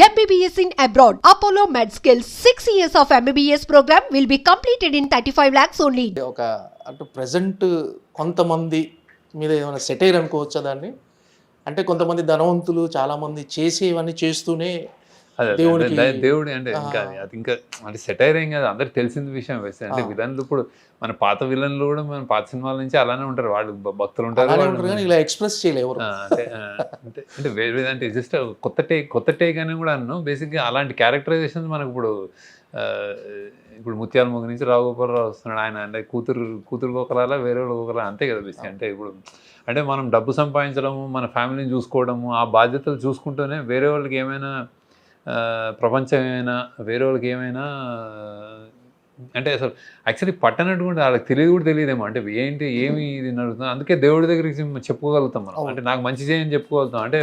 MBBS in abroad. Apollo MedSkill 6 years of MBBS program will be completed in 35 lakhs only. ఒక అటు present కొంతమంది మీద ఏమైనా satire అనుకోవచ్చా దాన్ని? అంటే కొంతమంది ధనవంతులు చాలామంది చేసేవన్నీ చేస్తూనే దేవుడికి దేవుడి అంటే ఇంకా అది ఇంకా అంటే సెటైర్ ఏం కాదు, అందరికి తెలిసిన విషయం వేస్తే అంటే విలన్లు ఇప్పుడు మన పాత విలన్లు కూడా మన పాత సినిమాల నుంచి అలానే ఉంటారు, వాళ్ళు భక్తులు ఉంటారు కానీ ఇలా ఎక్స్ప్రెస్ చేయలేరు. అంటే అంటే వేరే అంటే జస్ట్ కొత్త టేక్ అని కూడా అన్నాను. బేసిక్గా అలాంటి క్యారెక్టరైజేషన్స్ మనకు ఇప్పుడు ముత్యాల మొగ్గ నుంచి రావుగోపాలరావు వస్తున్నాడు, ఆయన అంటే కూతురు ఒకరాలా వేరే వాళ్ళు ఒకరా అంతే కదా బేసిక్. అంటే ఇప్పుడు అంటే మనం డబ్బు సంపాదించడము, మన ఫ్యామిలీని చూసుకోవడము, ఆ బాధ్యతలు చూసుకుంటూనే వేరే వాళ్ళకి ఏమైనా ప్రపంచం ఏమైనా వేరే వాళ్ళకి ఏమైనా అంటే అసలు యాక్చువల్లీ పట్టనట్టు కూడా వాళ్ళకి తెలియదు కూడా తెలియదేమో, అంటే ఏంటి ఏమి ఇది నడుస్తుంది. అందుకే దేవుడి దగ్గరికి చెప్పుకోగలుగుతాం మనం, అంటే నాకు మంచి చేయని చెప్పుకోగలుగుతాం. అంటే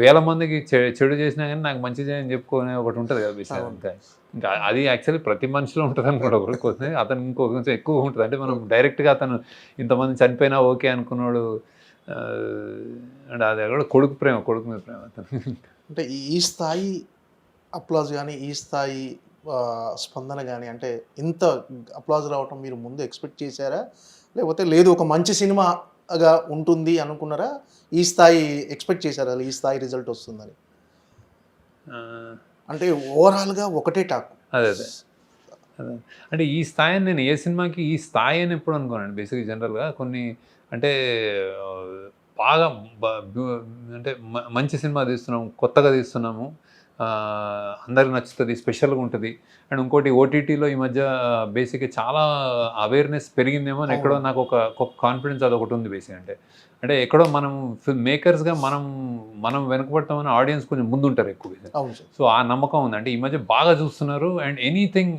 వేల మందికి చెడు చేసినా కానీ నాకు మంచి చేయని చెప్పుకునే ఒకటి ఉంటుంది కదా విషయం. ఇంకా అది యాక్చువల్లీ ప్రతి మనిషిలో ఉంటుంది అనుకోండి, ఒకరికి అతను ఇంకొంచెం ఎక్కువ ఉంటుంది. అంటే మనం డైరెక్ట్గా అతను ఇంతమంది చనిపోయినా ఓకే అనుకున్నాడు అంటే అది కూడా కొడుకు మీద ప్రేమ అతను. అంటే ఈ స్థాయి అప్లాజ్ కానీ ఈ స్థాయి స్పందన కానీ అంటే ఇంత అప్లాజ్ రావటం మీరు ముందు ఎక్స్పెక్ట్ చేశారా, లేకపోతే లేదు ఒక మంచి సినిమాగా ఉంటుంది అనుకున్నారా? ఈ స్థాయి ఎక్స్పెక్ట్ చేశారా ఈ స్థాయి రిజల్ట్ వస్తుందని? అంటే ఓవరాల్గా ఒకటే టాక్. అదే అంటే ఈ స్థాయిని నేను ఏ సినిమాకి ఈ స్థాయి అని ఎప్పుడు అనుకోనండి. బేసిక్గా జనరల్గా కొన్ని అంటే బాగా అంటే మంచి సినిమా తీస్తున్నాము, కొత్తగా తీస్తున్నాము, అందరికి నచ్చుతుంది, స్పెషల్గా ఉంటుంది. అండ్ ఇంకోటి ఓటీటీలో ఈ మధ్య బేసిక్గా చాలా అవేర్నెస్ పెరిగిందేమో అని ఎక్కడో నాకు ఒక కాన్ఫిడెన్స్ అదొకటి ఉంది బేసిక్. అంటే ఎక్కడో మనం ఫిల్మ్ మేకర్స్గా మనం వెనుకబడతామని ఆడియన్స్ కొంచెం ముందుంటారు ఎక్కువ. సో ఆ నమ్మకం ఉంది. అంటే ఈ మధ్య బాగా చూస్తున్నారు. అండ్ ఎనీథింగ్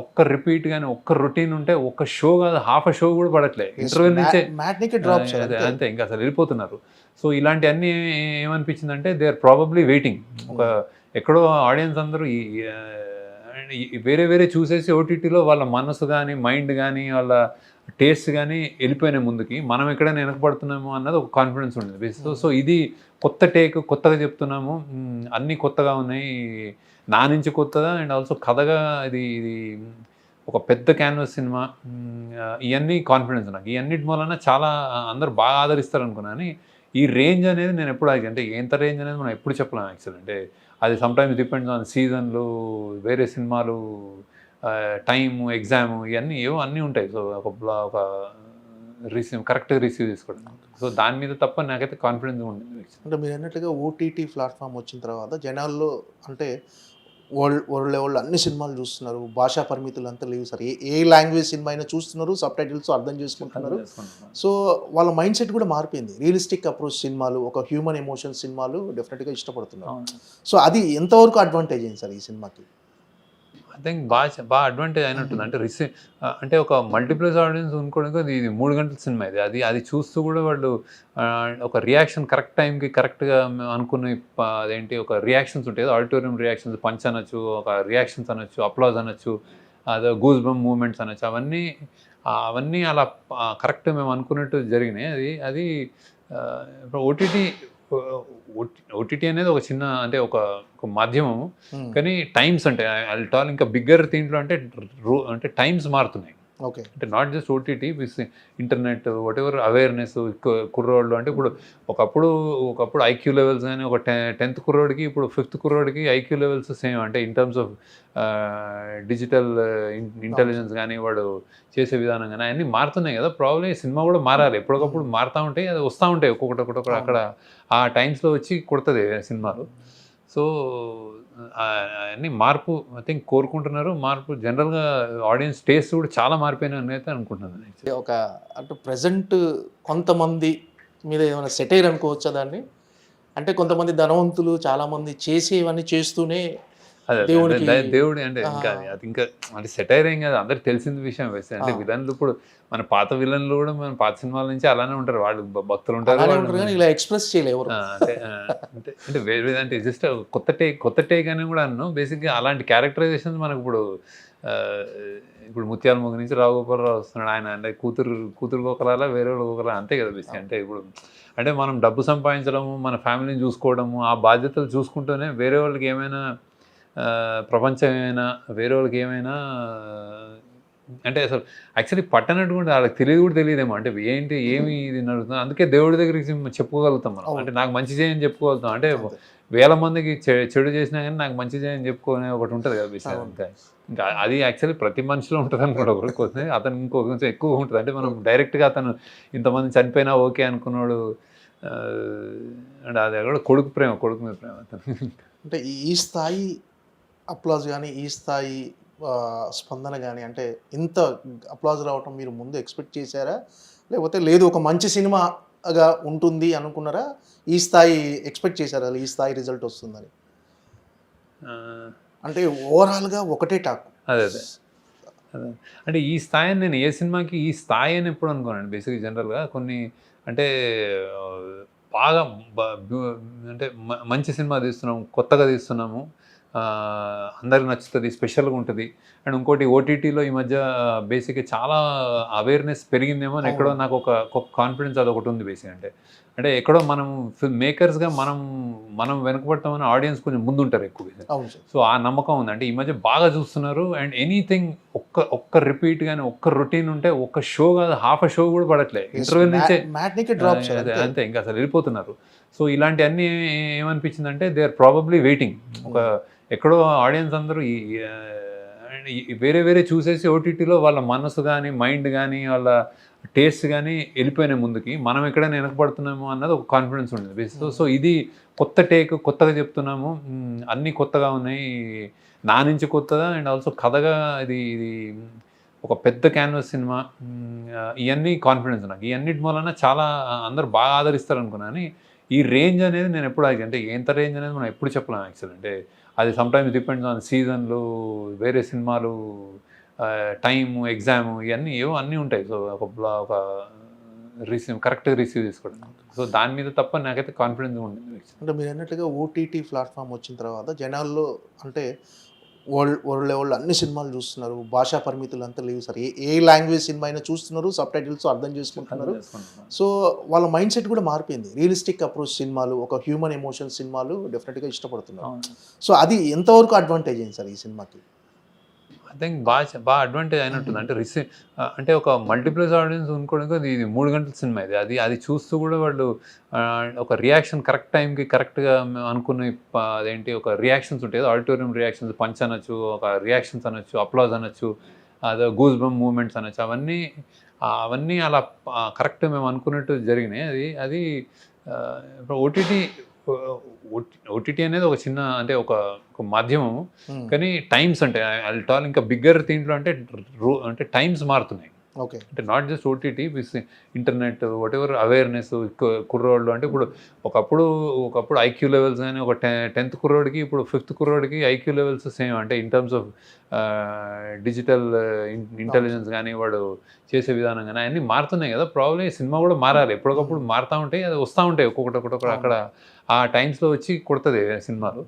ఒక్క రిపీట్ కానీ ఒక్క రొటీన్ ఉంటే ఒక్క షో కాదు, హాఫ్ షో కూడా పడట్లేదు, ఇంటర్వ్యూ నుంచే అంతే ఇంకా అసలు వెళ్ళిపోతున్నారు. సో ఇలాంటివన్నీ ఏమనిపించిందంటే దే ఆర్ ప్రాబబ్లీ వెయిటింగ్. ఒక ఎక్కడో ఆడియన్స్ అందరూ వేరే చూసేసి ఓటీటీలో వాళ్ళ మనసు కానీ మైండ్ కానీ వాళ్ళ టేస్ట్ కానీ వెళ్ళిపోయినాయి ముందుకి, మనం ఎక్కడైనా వెనకబడుతున్నాము అన్నది ఒక కాన్ఫిడెన్స్ ఉండేది. సో ఇది కొత్త టేక్, కొత్తగా చెప్తున్నాము, అన్నీ కొత్తగా ఉన్నాయి, నా నుంచి కొత్తగా అండ్ ఆల్సో కథగా ఇది ఒక పెద్ద క్యాన్వాస్ సినిమా, ఇవన్నీ కాన్ఫిడెన్స్ నాకు. ఇవన్నిటి వలన చాలా అందరూ బాగా ఆదరిస్తారు అనుకున్నాను. ఈ రేంజ్ అనేది నేను ఎప్పుడు అంటే ఎంత రేంజ్ అనేది మనం ఎప్పుడు చెప్పలేము యాక్చువల్. అంటే అది సమ్టైమ్స్ డిపెండ్స్ ఆన్ సీజన్లు, వేరే సినిమాలు, టైము, ఎగ్జాము, ఇవన్నీ అన్నీ ఉంటాయి. సో ఒక కరెక్ట్గా రిసీవ్ చేసుకోవడం. సో దాని మీద తప్ప నాకైతే కాన్ఫిడెన్స్ ఉండేది. అంటే మీరు అన్నట్టుగా ఓటీటీ ప్లాట్ఫామ్ వచ్చిన తర్వాత జనాల్లో అంటే వరల్డ్ లెవెల్లో అన్ని సినిమాలు చూస్తున్నారు, భాషా పరిమితులు అంతా లేవు సార్, ఏ లాంగ్వేజ్ సినిమా అయినా చూస్తున్నారు, సబ్ టైటిల్స్ అర్థం చేసుకుంటున్నారు. సో వాళ్ళ మైండ్ సెట్ కూడా మారిపోయింది. రియలిస్టిక్ అప్రోచ్ సినిమాలు, ఒక హ్యూమన్ ఎమోషన్ సినిమాలు డెఫినెట్గా ఇష్టపడుతున్నారు. సో అది ఎంతవరకు అడ్వాంటేజ్ అయింది సార్ ఈ సినిమాకి? ఐ థింక్ బాగా అడ్వాంటేజ్ అయినట్టుంది. అంటే అంటే ఒక మల్టీప్లెక్స్ ఆడియన్స్ అనుకోవడానికి ఇది 3 గంటల సినిమా ఇది. అది చూస్తూ కూడా వాళ్ళు ఒక రియాక్షన్ కరెక్ట్ టైంకి కరెక్ట్గా అనుకునే అదేంటి ఒక రియాక్షన్స్ ఉంటాయి, ఆడిటోరియం రియాక్షన్స్, పంచ్ అనొచ్చు, ఒక రియాక్షన్స్ అనొచ్చు, అప్లాజ్ అనొచ్చు, అదే గూస్ బంప్ మూమెంట్స్ అనొచ్చు, అవన్నీ అలా కరెక్ట్ మేము అనుకున్నట్టు జరిగినాయి. అది ఓటీటీ అనేది ఒక చిన్న అంటే ఒక మాధ్యమం, కానీ టైమ్స్ అంటే టాల్ ఇంకా బిగ్గర్ దీంట్లో అంటే టైమ్స్ మారుతున్నాయి. ఓకే, అంటే not just OTT, internet, what ever awareness కుర్రోళ్ళు. అంటే ఒకప్పుడు ఐక్యూ లెవెల్స్ కానీ ఒక 10th కుర్రోడికి ఇప్పుడు 5th కుర్రోడికి ఐక్యూ లెవెల్స్ సేమ్. అంటే in terms of digital intelligence కానీ వాడు చేసే విధానం కానీ అన్నీ మారుతున్నాయి కదా. ప్రాబ్లమ్ సినిమా కూడా మారాలి, ఎప్పటికప్పుడు మారుతూ ఉంటాయి, అది వస్తూ ఉంటాయి ఒక్కొక్కటి అక్కడ ఆ టైమ్స్లో వచ్చి కొడుతుంది సినిమాలు. సో అన్నీ మార్పు ఐ థింక్ కోరుకుంటున్నారు. మార్పు జనరల్గా ఆడియన్స్ టేస్ట్ కూడా చాలా మారిపోయినాయి అయితే అనుకుంటున్నాను. ఒక అటు ప్రజెంట్ కొంతమంది మీద ఏమైనా సెటైర్ అనుకోవచ్చా దాన్ని? అంటే కొంతమంది ధనవంతులు చాలామంది చేసేవన్నీ చేస్తూనే అదే అదే. అంటే దేవుడికి దేవుడి అంటే ఆ, ఇంకా అది ఇంకా అంటే సెటైర్ ఏం కాదు, అందరికి తెలిసిన విషయం వేస్తే అంటే ఆ. విలన్లు ఇప్పుడు మన పాత విలన్లు కూడా మన పాత సినిమాల నుంచి అలానే ఉంటారు, వాళ్ళు భక్తులు ఉంటారు అలానే వాళ్ళు. ఉంటారు కానీ ఇలా ఎక్స్ప్రెస్ చేయలేరు ఎవరు. అంటే అంటే అంటే వేరే అంటే జస్ట్ కొత్త టేక్ అని కూడా అన్నాను బేసిక్గా. అలాంటి క్యారెక్టరైజేషన్స్ మనకు ఆ, ఇప్పుడు ముత్యాల ముగ్గు నుంచి రావు గోపాలరావు వస్తున్నాడు, ఆయన అంటే కూతురు ఒకలా వేరే వాళ్ళు ఒకలా, అంతే కదా బేసిక్. అంటే ఇప్పుడు అంటే మనం డబ్బు సంపాదించడము, మన ఫ్యామిలీని చూసుకోవడము, ఆ బాధ్యతలు చూసుకుంటూనే వేరే వాళ్ళకి ఏమైనా ప్రపంచం ఏమైనా వేరే వాళ్ళకి ఏమైనా అంటే అసలు యాక్చువల్లీ పట్టనట్టు కూడా వాళ్ళకి తెలియదు కూడా తెలియదేమో, అంటే ఏంటి ఏమి ఇది నడుస్తుంది. అందుకే దేవుడి దగ్గరికి చెప్పుకోగలుగుతాం మనం, అంటే నాకు మంచి చేయని చెప్పుకోగలుగుతాం. అంటే వేల మందికి చెడు చేసినా కానీ నాకు మంచి చేయని చెప్పుకోనే ఒకటి ఉంటుంది కదా విషయం. అంతే, ఇంకా అది యాక్చువల్లీ ప్రతి మనిషిలో ఉంటుంది అనుకోండి. ఒకరికి అతను ఇంకో కొంచెం ఎక్కువ ఉంటుంది. అంటే మనం డైరెక్ట్గా అతను ఇంతమంది చనిపోయినా ఓకే అనుకున్నాడు, అంటే అది కూడా కొడుకు మీద ప్రేమ అతను. అంటే ఈ స్థాయి అప్లాజ్ కానీ ఈ స్థాయి స్పందన కానీ అంటే ఇంత అప్లాజ్ రావటం మీరు ముందు ఎక్స్పెక్ట్ చేశారా, లేకపోతే లేదు ఒక మంచి సినిమాగా ఉంటుంది అనుకున్నారా, ఈ స్థాయి ఎక్స్పెక్ట్ చేశారా ఈ స్థాయి రిజల్ట్ వస్తుందని? అంటే ఓవరాల్గా ఒకటే టాక్. అదే అదే అదే అంటే ఈ స్థాయిని నేను ఏ సినిమాకి ఈ స్థాయి అని ఎప్పుడు అనుకోనండి బేసిక్గా. జనరల్గా కొన్ని అంటే ఆ, బాగా అంటే మంచి సినిమా తీస్తున్నాము, కొత్తగా తీస్తున్నాము, అందరికి నచ్చుతుంది, స్పెషల్గా ఉంటుంది. అండ్ ఇంకోటి ఓటీటీలో ఈ మధ్య బేసిక్గా చాలా అవేర్నెస్ పెరిగిందేమో అని ఎక్కడో నాకు ఒక కాన్ఫిడెన్స్ అదొకటి ఉంది బేసిక్. అంటే ఎక్కడో మనం ఫిల్మ్ మేకర్స్గా మనం వెనుకబడతామని ఆడియన్స్ కొంచెం ముందుంటారు ఎక్కువ. సో ఆ నమ్మకం ఉంది. అంటే ఈ మధ్య బాగా చూస్తున్నారు. అండ్ ఎనీథింగ్ ఒక్క రిపీట్ కానీ ఒక్క రొటీన్ ఉంటే ఒక్క షో కాదు, హాఫ్ షో కూడా పడట్లేదు, ఇంటర్వెల్ నుంచే అంతే, ఇంకా అసలు వెళ్ళిపోతున్నారు. సో ఇలాంటివన్నీ ఏమనిపించిందంటే దే ఆర్ ప్రాబబ్లీ వెయిటింగ్. ఒక ఎక్కడో ఆడియన్స్ అందరూ వేరే చూసేసి ఓటీటీలో వాళ్ళ మనసు కానీ మైండ్ కానీ వాళ్ళ టేస్ట్ కానీ వెళ్ళిపోయినాయి ముందుకి, మనం ఎక్కడైనా వెనకబడుతున్నామో అన్నది ఒక కాన్ఫిడెన్స్ ఉండేది. సో ఇది కొత్త టేక్, కొత్తగా చెప్తున్నాము, అన్నీ కొత్తగా ఉన్నాయి, నా నుంచి కొత్తగా. అండ్ ఆల్సో కథగా ఇది ఒక పెద్ద క్యాన్వాస్ సినిమా, ఇవన్నీ కాన్ఫిడెన్స్ నాకు. ఇవన్నిటి వలన చాలా అందరు బాగా ఆదరిస్తారు అనుకున్నాను. ఈ రేంజ్ అనేది నేను ఎప్పుడు అంటే ఎంత రేంజ్ అనేది మనం ఎప్పుడు చెప్పలేము యాక్చువల్. అంటే అది సమ్టైమ్స్ డిపెండ్స్ ఆన్ సీజన్లు, వేరే సినిమాలు, టైము, ఎగ్జాము, ఇవన్నీ ఏవో అన్నీ ఉంటాయి. సో ఒక కరెక్ట్గా రిసీవ్ చేసుకోవడం, సో దాని మీద తప్ప నాకైతే కాన్ఫిడెన్స్ ఉండేది. అంటే మీరు అన్నట్టుగా ఓటీటీ ప్లాట్ఫామ్ వచ్చిన తర్వాత జనాల్లో అంటే వరల్డ్ అన్ని సినిమాలు చూస్తున్నారు, భాషా పరిమితులు అంతా లేవు సార్, ఏ లాంగ్వేజ్ సినిమా అయినా చూస్తున్నారు, సబ్ టైటిల్స్ అర్థం చేసుకుంటున్నారు. సో వాళ్ళ మైండ్ సెట్ కూడా మారిపోయింది. రియలిస్టిక్ అప్రోచ్ సినిమాలు, ఒక హ్యూమన్ ఎమోషన్ సినిమాలు డెఫినెట్గా ఇష్టపడుతున్నారు. సో అది ఎంతవరకు అడ్వాంటేజ్ అయింది సార్ ఈ సినిమాకి? ఐ థింక్ బాగా అడ్వాంటేజ్ అయినట్టుంది. అంటే అంటే ఒక మల్టీప్లెక్స్ ఆడియన్స్ అనుకోవడానికి ఇది 3 గంటల సినిమా. అది చూస్తూ కూడా వాళ్ళు ఒక రియాక్షన్ కరెక్ట్ టైంకి కరెక్ట్గా అనుకునే అదేంటి ఒక రియాక్షన్స్ ఉంటాయి, ఆడిటోరియం రియాక్షన్స్, పంచ్ అనొచ్చు, ఒక రియాక్షన్స్ అనొచ్చు, అప్లాజ్ అనొచ్చు, అదే గూస్ బంప్ మూమెంట్స్ అనొచ్చు, అవన్నీ అలా కరెక్ట్ మేము అనుకున్నట్టు జరిగినాయి. అది ఓటీటీ అనేది ఒక చిన్న అంటే ఒక మాధ్యమము, కానీ టైమ్స్ అంటే అల్టాల్ ఇంకా బిగ్గర్ దీంట్లో అంటే టైమ్స్ మారుతున్నాయి. ఓకే, అంటే not just OTT, internet, what ever awareness కుర్రోళ్ళు. అంటే ఒకప్పుడు ఐక్యూ లెవెల్స్ కానీ ఒక 10th కుర్రోడికి ఇప్పుడు 5th కుర్రోడికి ఐక్యూ లెవెల్స్ సేమ్. అంటే in terms of digital intelligence కానీ వాడు చేసే విధానం కానీ అన్నీ మారుతున్నాయి కదా. ప్రాబ్లమ్ సినిమా కూడా మారాలి, ఎప్పటికప్పుడు మారుతూ ఉంటాయి, అది వస్తూ ఉంటాయి ఒక్కొక్కటి అక్కడ ఆ టైమ్స్లో వచ్చి కొడుతుంది సినిమాలు.